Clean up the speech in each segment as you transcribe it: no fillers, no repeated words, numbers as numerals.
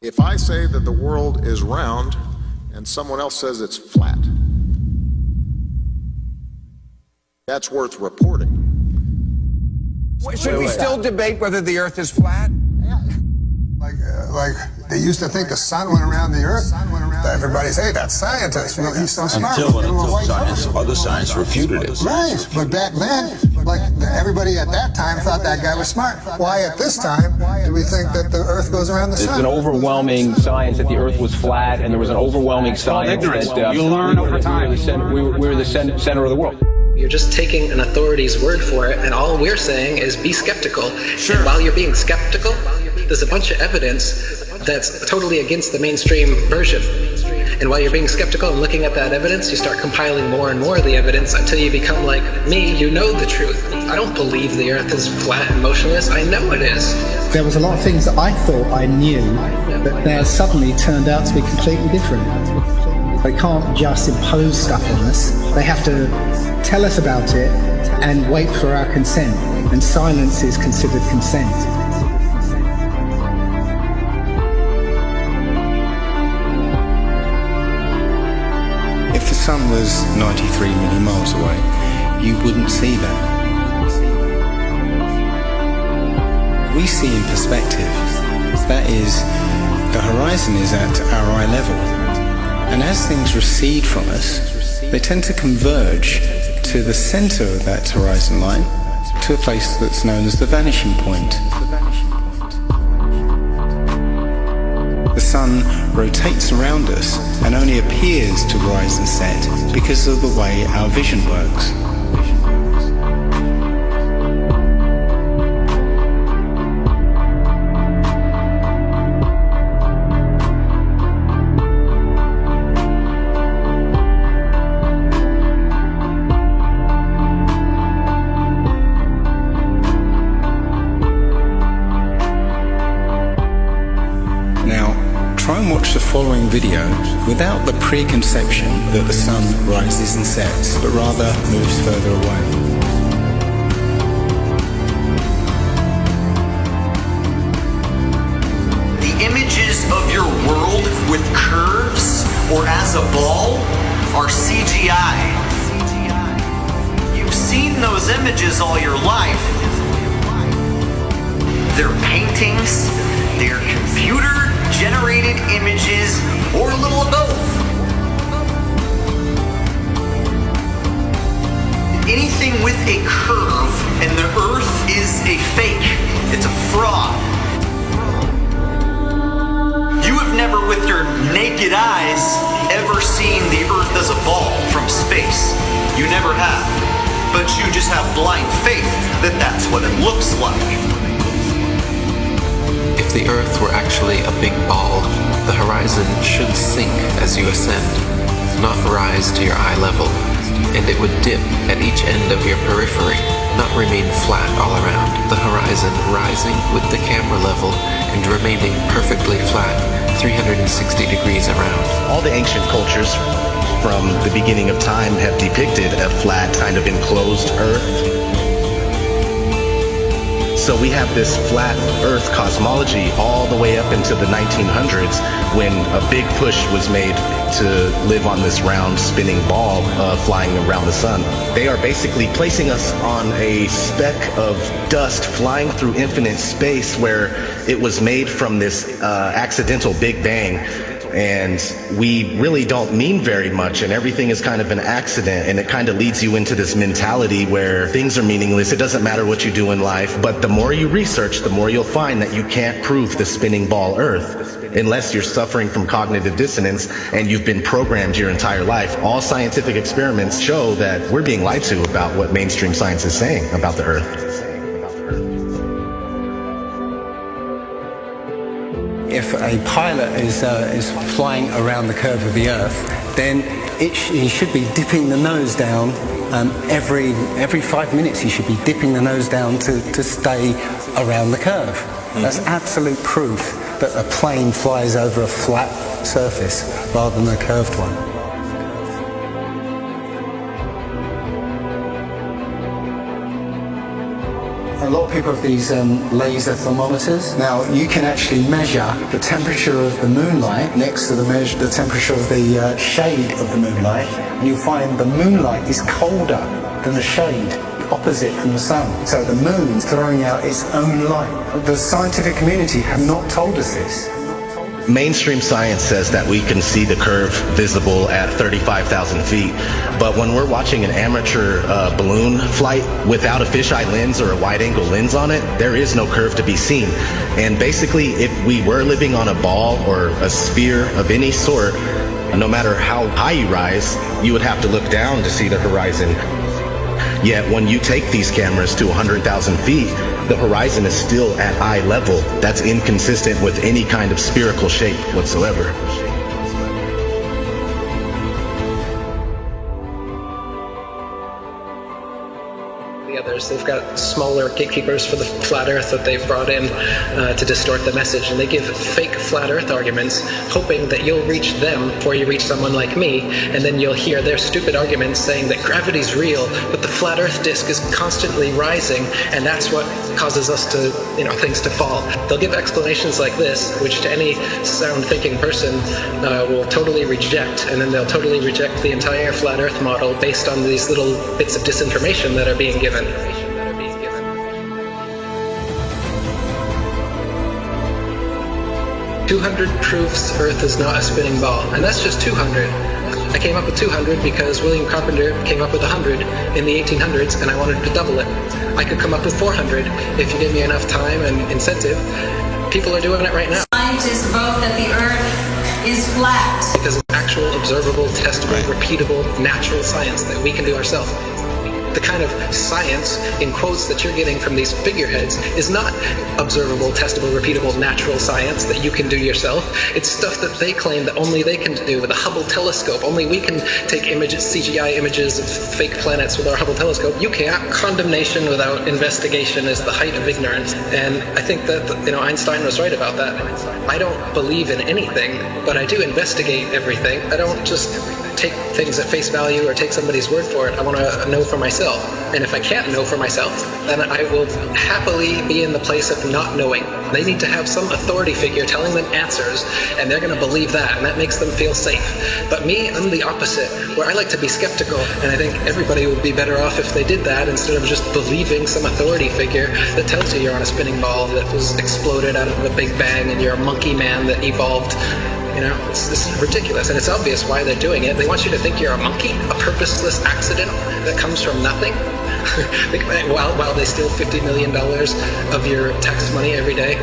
If I say that the world is round and someone else says it's flat, that's worth reporting. Should we still debate whether the Earth is flat? Like they used to think the sun went around the Earth. Everybody's, hey, that's scientists. Well, he's so smart. Until other science refuted it. Right, but back then, like everybody at that time thought that guy was smart. Why at this time do we think that the Earth goes around the sun? There's an overwhelming science that the Earth was flat, and there was an overwhelming science that you'll learn over time. We were the center of the world. You're just taking an authority's word for it, and all we're saying is be skeptical. Sure. And while you're being skeptical, there's a bunch of evidence that's totally against the mainstream version. And while you're being skeptical and looking at that evidence, you start compiling more and more of the evidence until you become like me, you know the truth. I don't believe the Earth is flat and motionless. I know it is. There was a lot of things that I thought I knew that now suddenly turned out to be completely different. They can't just impose stuff on us. They have to tell us about it and wait for our consent. And silence is considered consent. If the sun was 93 million miles away, you wouldn't see that. We see in perspective. That is, the horizon is at our eye level. And as things recede from us, they tend to converge to the center of that horizon line, to a place that's known as the vanishing point. The sun rotates around us and only appears to rise and set because of the way our vision works. Try and watch the following video without the preconception that the sun rises and sets, but rather moves further away. The images of your world with curves or as a ball are CGI. You've seen those images all your life. They're paintings, they're computer-generated images, or a little of both. Anything with a curve and the Earth is a fake. It's a fraud. You have never with your naked eyes ever seen the Earth as a ball from space. You never have. But you just have blind faith that that's what it looks like. If the Earth were actually a big ball, the horizon should sink as you ascend, not rise to your eye level, and it would dip at each end of your periphery, not remain flat all around, the horizon rising with the camera level and remaining perfectly flat 360 degrees around. All the ancient cultures from the beginning of time have depicted a flat, kind of enclosed Earth. So we have this flat Earth cosmology all the way up into the 1900s when a big push was made to live on this round spinning ball flying around the sun. They are basically placing us on a speck of dust flying through infinite space where it was made from this accidental Big Bang. And we really don't mean very much, and everything is kind of an accident, and it kind of leads you into this mentality where things are meaningless. It doesn't matter what you do in life, but the more you research, the more you'll find that you can't prove the spinning ball Earth unless you're suffering from cognitive dissonance and you've been programmed your entire life. All scientific experiments show that we're being lied to about what mainstream science is saying about the Earth. If a pilot is flying around the curve of the Earth, then he should be dipping the nose down every 5 minutes. He should be dipping the nose down to stay around the curve. That's absolute proof that a plane flies over a flat surface rather than a curved one. a lot of people have these laser thermometers. Now, you can actually measure the temperature of the moonlight next to the temperature of the shade of the moonlight, and you'll find the moonlight is colder than the shade opposite from the sun. So the moon's throwing out its own light. The scientific community have not told us this. Mainstream science says that we can see the curve visible at 35,000 feet, but when we're watching an amateur balloon flight without a fisheye lens or a wide-angle lens on it, there is no curve to be seen. And basically, if we were living on a ball or a sphere of any sort, no matter how high you rise, you would have to look down to see the horizon. Yet when you take these cameras to 100,000 feet, the horizon is still at eye level. That's inconsistent with any kind of spherical shape whatsoever. The others, they've got smaller gatekeepers for the flat earth that they've brought in to distort the message, and they give fake flat earth arguments hoping that you'll reach them before you reach someone like me, and then you'll hear their stupid arguments saying that gravity's real, but the flat earth disk is constantly rising, and that's what causes us to, things to fall. They'll give explanations like this, which to any sound thinking person will totally reject, and then they'll totally reject the entire flat earth model based on these little bits of disinformation that are being given. 200 proofs Earth is not a spinning ball, and that's just 200. I came up with 200 because William Carpenter came up with 100 in the 1800s, and I wanted to double it. I could come up with 400 if you give me enough time and incentive. People are doing it right now. Scientists vote that the Earth is flat. Because it's actual, observable, testable, repeatable, natural science that we can do ourselves. The kind of science, in quotes, that you're getting from these figureheads is not observable, testable, repeatable, natural science that you can do yourself. It's stuff that they claim that only they can do with the Hubble telescope. Only we can take images, CGI images of fake planets with our Hubble telescope. You can't. Condemnation without investigation is the height of ignorance. And I think that, Einstein was right about that. I don't believe in anything, but I do investigate everything. I don't just take things at face value or take somebody's word for it. I want to know for myself. And if I can't know for myself, then I will happily be in the place of not knowing. They need to have some authority figure telling them answers, and they're going to believe that, and that makes them feel safe. But me, I'm the opposite, where I like to be skeptical, and I think everybody would be better off if they did that instead of just believing some authority figure that tells you you're on a spinning ball that was exploded out of a big bang and you're a monkey man that evolved. It's ridiculous, and it's obvious why they're doing it. They want you to think you're a monkey, a purposeless accident that comes from nothing. while they steal $50 million of your tax money every day.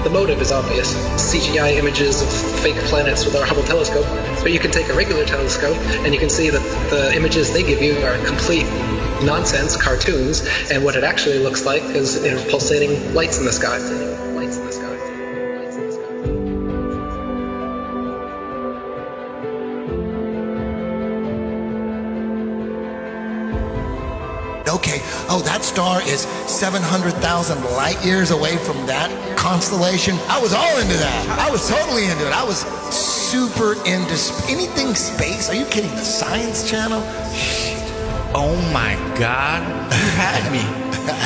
The motive is obvious. CGI images of fake planets with our Hubble telescope, but you can take a regular telescope and you can see that the images they give you are complete nonsense cartoons, and what it actually looks like is pulsating lights in the sky. Okay, that star is 700,000 light years away from that constellation. I was all into that. I was totally into it. I was super into anything space. Are you kidding? The Science Channel? Oh my God, you had me.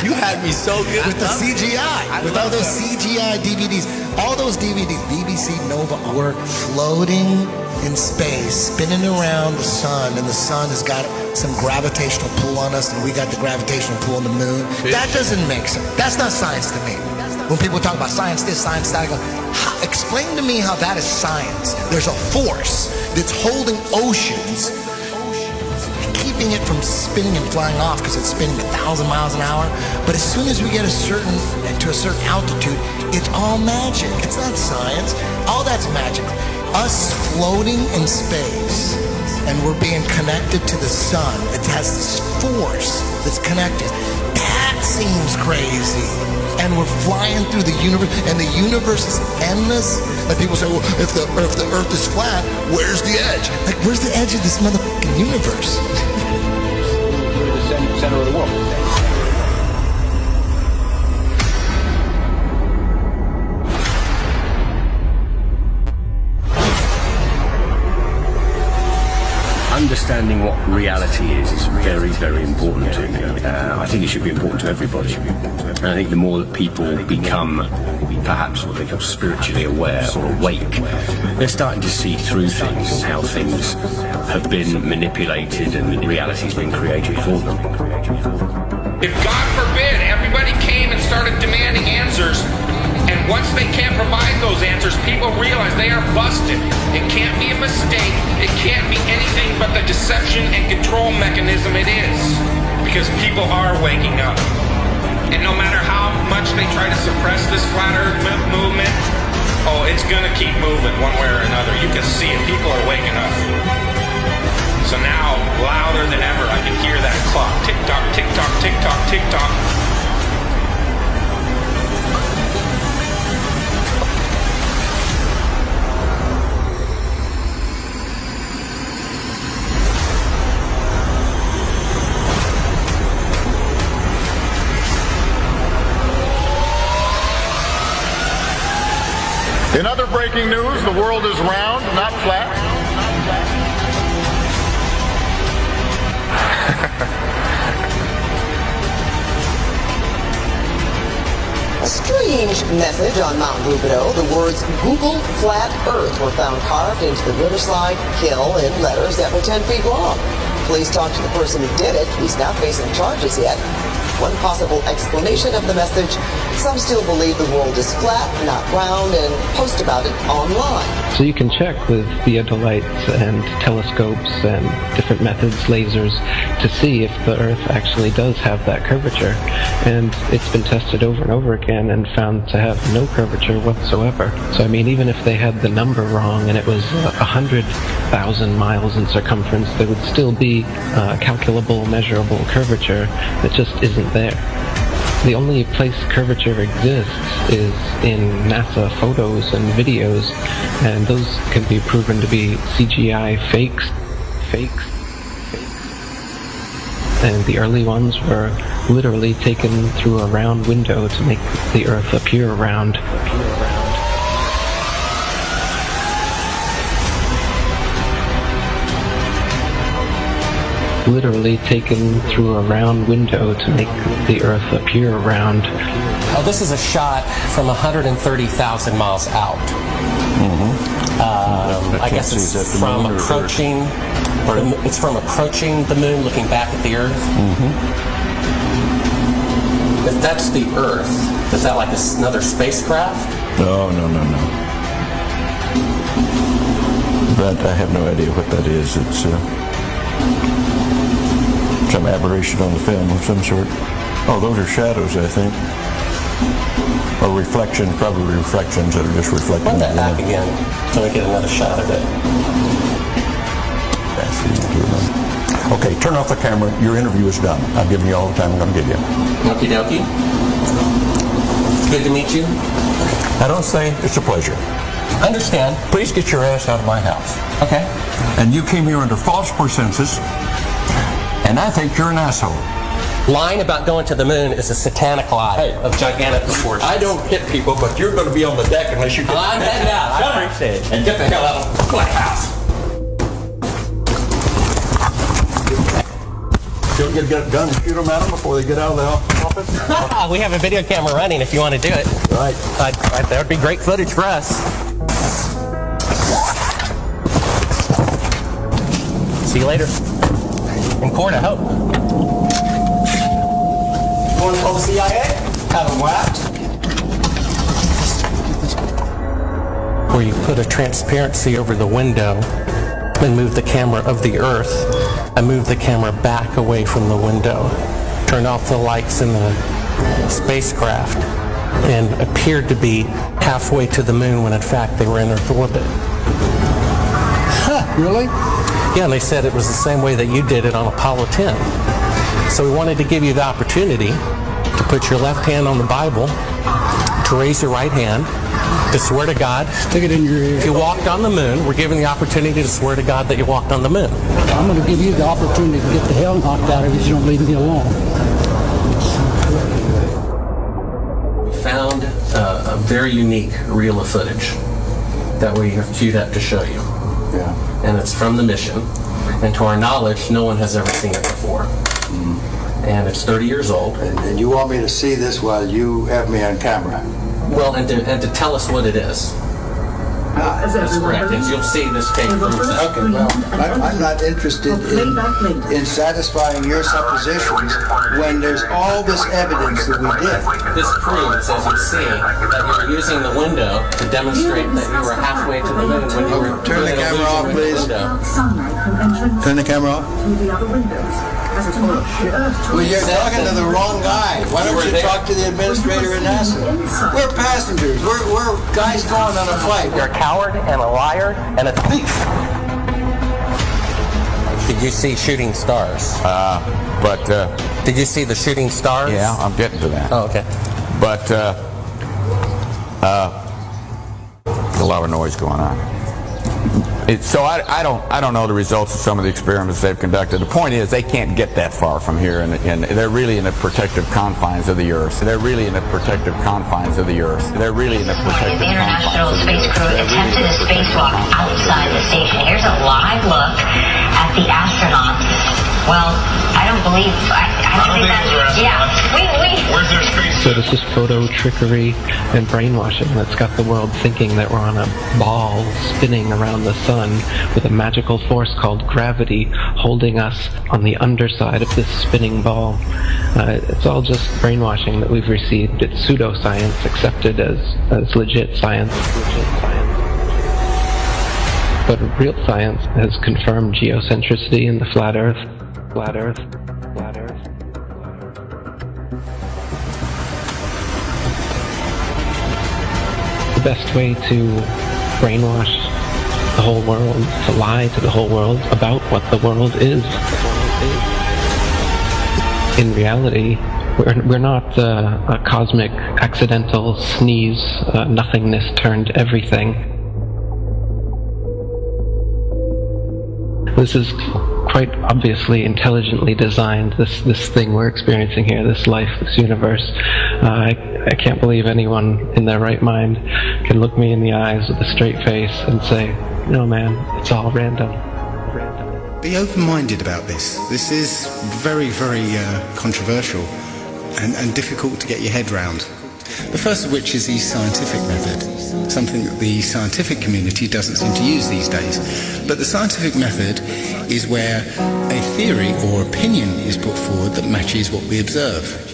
You had me so good. With the CGI, with all those CGI DVDs. All those DVDs, BBC Nova, were floating in space, spinning around the sun, and the sun has got some gravitational pull on us, and we got the gravitational pull on the moon. That doesn't make sense. That's not science to me. When people talk about science this, science that, I go, explain to me how that is science. There's a force that's holding oceans, keeping it from spinning and flying off because it's spinning 1,000 miles an hour. But as soon as we get to a certain altitude, it's all magic. It's not science. All that's magic. Us floating in space, and we're being connected to the sun. It has this force that's connected. That seems crazy. And we're flying through the universe, and the universe is endless. Like people say, well, if the Earth is flat, where's the edge? Like, where's the edge of this motherfucking universe? We're the center of the world. understanding what reality is very, very important to me. I think it should be important to everybody. And I think the more that people become perhaps what they call spiritually aware or awake, they're starting to see through things and how things have been manipulated and reality's been created for them. If God forbid everybody came and started demanding answers, and once they can't provide those answers, people realize they are busted. It can't be a mistake. It can't be anything but the deception and control mechanism it is. Because people are waking up. And no matter how much they try to suppress this flat earth movement, oh, it's gonna keep moving one way or another. You can see it. People are waking up. So now, louder than ever, I can hear that clock. Tick-tock, tick-tock, tick-tock, tick-tock. In other breaking news, the world is round, not flat. A strange message on Mount Rubidoux. The words Google Flat Earth were found carved into the Riverside Hill in letters that were 10 feet long. Police talked to the person who did it. He's not facing charges yet. One possible explanation of the message: some still believe the world is flat, not round, and post about it online. So you can check with theodolites and telescopes and different methods, lasers, to see if the Earth actually does have that curvature. And it's been tested over and over again and found to have no curvature whatsoever. So I mean, even if they had the number wrong and it was 100,000 miles in circumference, there would still be calculable, measurable curvature that just isn't there. The only place curvature exists is in NASA photos and videos, and those can be proven to be CGI fakes. And the early ones were literally taken through a round window to make the Earth appear round. Literally taken through a round window to make the Earth appear round. Oh, this is a shot from 130,000 miles out. I guess it's from approaching. It's from approaching the moon, looking back at the Earth. If that's the Earth, is that like another spacecraft? No. That I have no idea what that is. It's some aberration on the film of some sort. Oh, those are shadows, I think. Or reflections, probably reflections that are just reflecting. Run that back again so we get another shot of it. Okay, turn off the camera. Your interview is done. I've given you all the time I'm going to give you. Okie dokie. Good to meet you. I don't say it's a pleasure. Understand. Please get your ass out of my house. Okay. And you came here under false pretenses, and I think you're an asshole. Lying about going to the moon is a satanic lie of gigantic proportions. I don't hit people, but you're going to be on the deck unless you get... I'm heading out. I appreciate it. And get the hell out of my house. You'll get a gun and shoot them at them before they get out of the office? We have a video camera running if you want to do it. Right. That would be great footage for us. See you later. In court, I hope. Want to call the CIA? Have them whacked? Where you put a transparency over the window and move the camera of the Earth and move the camera back away from the window. Turn off the lights in the spacecraft and appeared to be halfway to the moon when in fact they were in Earth orbit. Huh, really? Yeah, and they said it was the same way that you did it on Apollo 10. So we wanted to give you the opportunity to put your left hand on the Bible, to raise your right hand, to swear to God. Stick it in your ear. If you walked on the moon, we're given the opportunity to swear to God that you walked on the moon. I'm going to give you the opportunity to get the hell knocked out of you if you don't leave me alone. We found a very unique reel of footage that we queued up to show you. Yeah. And it's from the mission. And to our knowledge, no one has ever seen it before. And it's 30 years old. And you want me to see this while you have me on camera? Well, and to tell us what it is. That's correct. And you'll see this tape proves that. Okay, well, I'm not interested in satisfying your suppositions when there's all this evidence that we did. This proves, as you see, that you were using the window to demonstrate that you were halfway to the moon when you were Turn the camera off, please. Turn the camera off. Well, you're talking to the wrong guy. Why don't you talk to the administrator at NASA? We're passengers. We're guys going on a flight. You're a coward and a liar and a thief. Did you see shooting stars? Did you see the shooting stars? Yeah, I'm getting to that. Oh, okay. But there's a lot of noise going on. So I don't know the results of some of the experiments they've conducted. The point is they can't get that far from here, and they're really in the protective confines of the Earth. They're really in the protective confines of the Earth. They're really in the protective International Space Crew attempted a spacewalk outside the station. Here's a live look at the astronauts. Well, I don't believe that's where's their space? So this is photo trickery and brainwashing that's got the world thinking that we're on a ball spinning around the sun with a magical force called gravity holding us on the underside of this spinning ball. It's all just brainwashing that we've received. It's pseudoscience accepted as legit science. But real science has confirmed geocentricity in the flat Earth. Flat Earth. Flat Earth. The best way to brainwash the whole world, to lie to the whole world about what the world is. In reality, we're not a cosmic accidental sneeze, nothingness turned everything. This is quite obviously intelligently designed, this thing we're experiencing here, this life, this universe. I can't believe anyone in their right mind can look me in the eyes with a straight face and say, no man, it's all random. Be open-minded about this. This is very, very controversial and difficult to get your head round. The first of which is the scientific method, something that the scientific community doesn't seem to use these days. But the scientific method is where a theory or opinion is put forward that matches what we observe.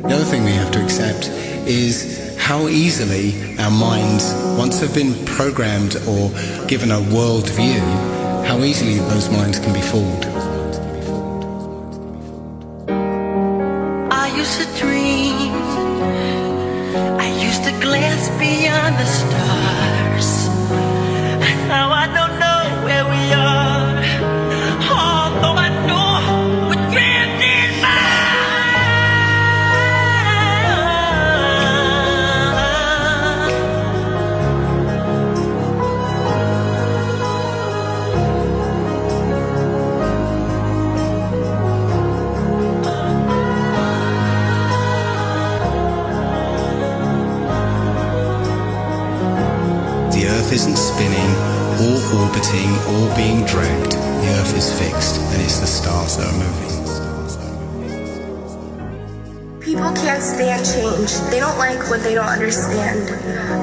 The other thing we have to accept is how easily our minds, once they've been programmed or given a world view, how easily those minds can be fooled. I used to dream, I used to glance beyond the stars. Now I don't know where we are, although I know we're drifting by. The Earth isn't spinning or orbiting or being dragged. The Earth is fixed, and it's the stars that are moving. People can't stand change. They don't like what they don't understand.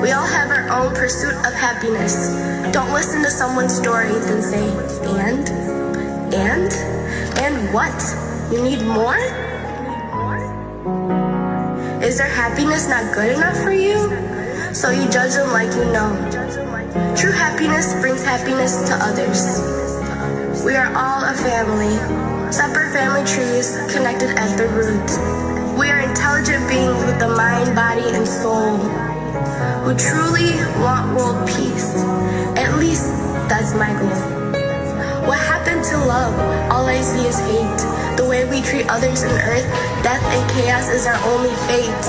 We all have our own pursuit of happiness. Don't listen to someone's story, then say, and what? You need more? Is their happiness not good enough for you? So you judge them like you know. True happiness brings happiness to others. We are all a family, separate family trees connected at the root. We are intelligent beings with the mind, body, and soul who truly want world peace. At least that's my goal. What happened to love? All I see is hate. The way we treat others on earth, death and chaos is our only fate.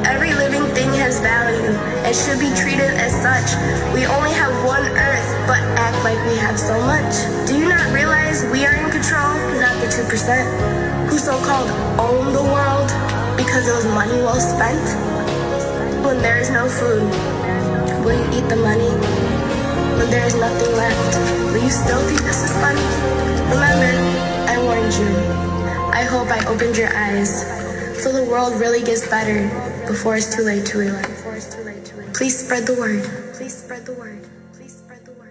Every living thing has value and should be treated as such. We only have one earth, but act like we have so much. Do you not realize we are in control, not the 2%, who so-called own the world because it was money well spent? When there is no food, will you eat the money? when there is nothing left. Will you still think this is funny? Remember, I warned you. I hope I opened your eyes so the world really gets better before it's too late to realize. Please spread the word. Please spread the word. Please spread the word.